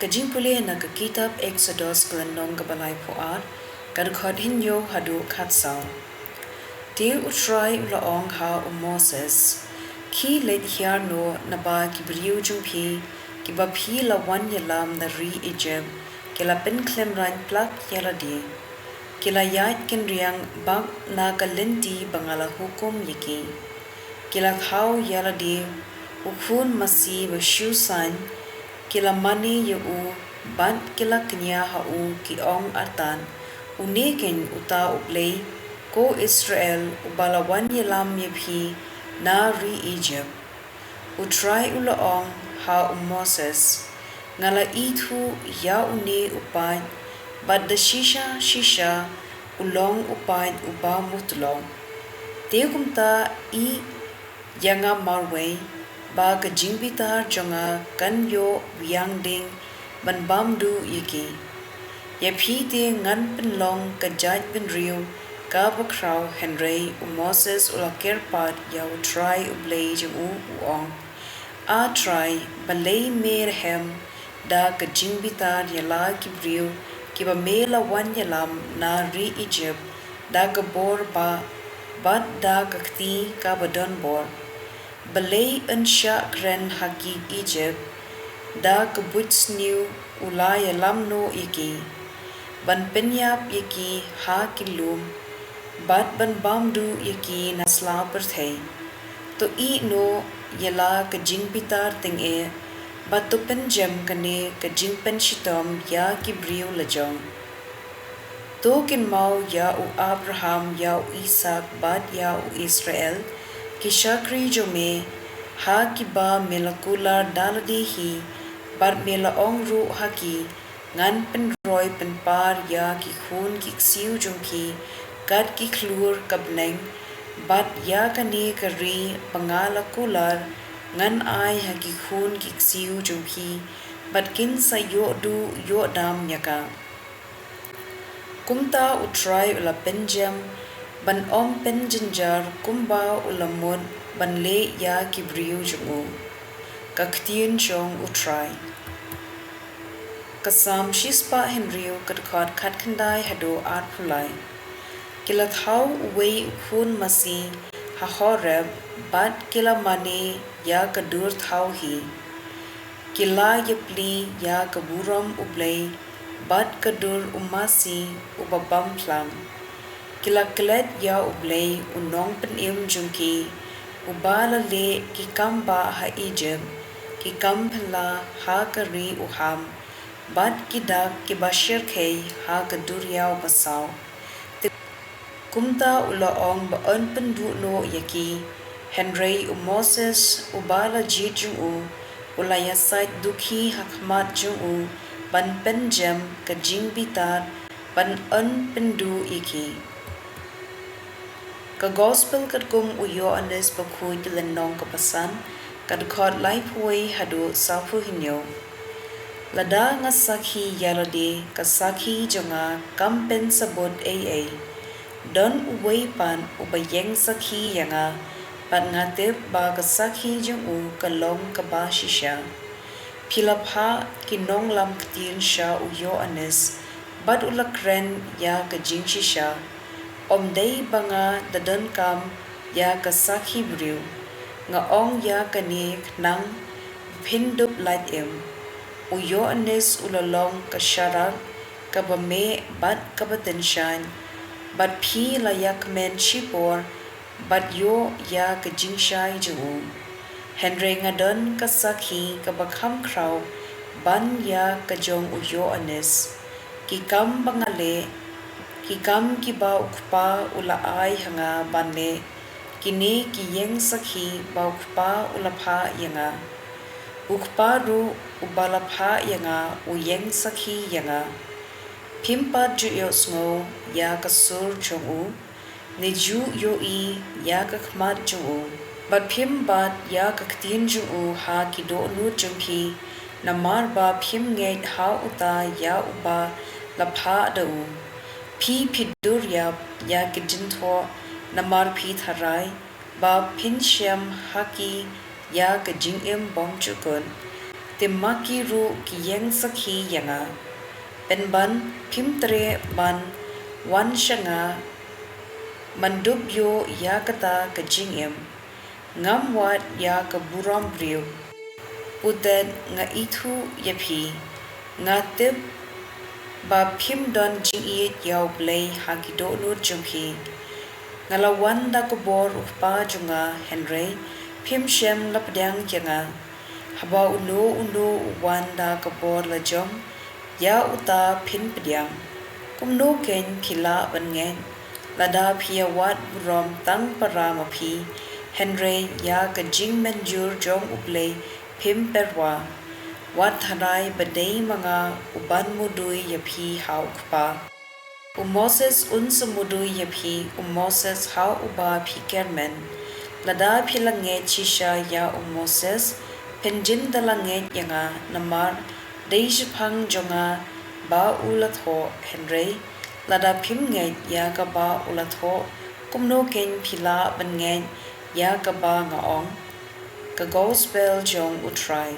ka jingpule na ka kitab Exodus kelenong ka balai puat ka khod hinyo hadu khatsau te utrai ulaong ha Moses ki let hiar no na ba ki briu jungpi ki ba phi la wan yalam na ri Egypt ki la pen klem ran plak yala di ki la yat kin riang bak na ka lenti bangala hukum yiki ki la thau yala di ukun masi ba shusan kila mani yu ban kila kenya ha ki ong artan unegen uta Blei ko Israel ubalawan yelam yephi na ri Egypt utrai ulaong ha Moses ngala ithu ya une upan bad the shisha ulong upan uba mutlong tekumta I yanga marway ba ka jingbitar jonga kanyo biang ding ban bamdu yiki ye phi te ngan penlong ka jaj ben riu ka bakraw henry Moses ulaker pat ya try Blei jung uong a try balay merhem da ka jingbitar yala ki riu ki ba mela wan yalam na ri Egypt da ka bor ba bad da ka ktien ka badon bor Blei ansha kren haki Egypt da kebuts new ulaya lamno iki ban penyap iki ha kilum bat ban bamdu iki nasla perthei to I no yala ka jingpitar ting e bat to penjem kane ka jingpen shitom ya kibriu lajong to kin mau ya u Abraham ya u Isaac bat ya u Israel ki shakri jome ha ki ba melakula daladi hi bar mela ong ru haki ngan pen roy pen par ya ki khun ki siu jumki kat ki klur kabneng bat ya kane kari pangala kular ngan ai haki khun ki siu jumki bat kin sa yo du yo dam yaka kumta utrai ula penjam ban om pen jinjar kumba ulamod ban le ya kibriu jungu ka ktien chong utrai kasam shispa henriu kat khandai hado art phulai kila thau wei khun masi ha horeb bat kila mane ya kadur thau hi kila yepli ya kaburam Blei bat kadur umasi ubabam plam kila klet ya Blei unong penim jungki ubala le ki kamba ha Egypt ki kampla ha kari uham bat ki dak ki bashir khei ha kaduriya basaw kumta ulaong ba on pendu no yaki henry Moses ubala jiju ulaya sait dukhi hakmat ju ban penjem ka jingbitar ban on pendu iki ka gospel kat kum uyo anes bakhui kilenong kapasan kad khod life way hadu safu hinyo lada nga sakhi yalade ka sakhi jonga kampen sabot aa don uway pan ubayeng sakhi yanga pat ngatep ba ka sakhi jong kalong ka ba shisha philapha kinong lam ktien sha uyo anes bad ulakren ya ka jing shisha omdei banga dadan kam ya ka sakhi briu nga ong ya kani nang phindup light em uyo anes ulalong ka sharak ka bame bat ka batenshan bat phi la yak men shipor bat yo ya ka jingshai ju henry ngadon ka sakhi ka bakham kraw ban ya ka jong uyo anes ki kam bangale ki kam ki ba ukpa ula ai hanga banle kini ki yeng sakhi ba ukpa ula pha yanga ukpa ru ubala pha yanga u yeng sakhi yanga phimpa ju yo sngo ya ka sur chongu ne ju yo I ya ka khmat ju bat phim bat ya ka ktien ju ha ki do nu jumpi na mar ba phim nge ha uta ya uba la pha da phi phidur ya kijintho namar phi tharai ba phinshem haki ya ka jingem bom chukun Timaki ru ki yang sakhi yanga. Ben ban pim tre ban wan shanga mandub yo ya kata ka jingim. Ngam wat ya ka buram briu. Putet nga itu yapi. Nga tip ba pim don jing iit yaw Blei hagido nur jumpi. Ngalawan da kubor upa junga Henry pim shem lapdang yanga. Haba uno wan da kubor la jom ya uta pin pediang. Kumno ken kila bangen. Lada pia wat buram tang para mapi. Henry ya ka jing menjur jom ublei pim perwa. Wat harai badai mga uban mudui yapi hau kpa. Moses unsamudui yapi Moses hau uba pi kermen. Lada pilanget chisha ya Moses penjin dalanget yanga namar deishpang jonga ba ulatho Henry. Lada pimnget ya ka ba ulatho kumno ken pila banget ya ka ba ngaong. Ka gospel jong utray.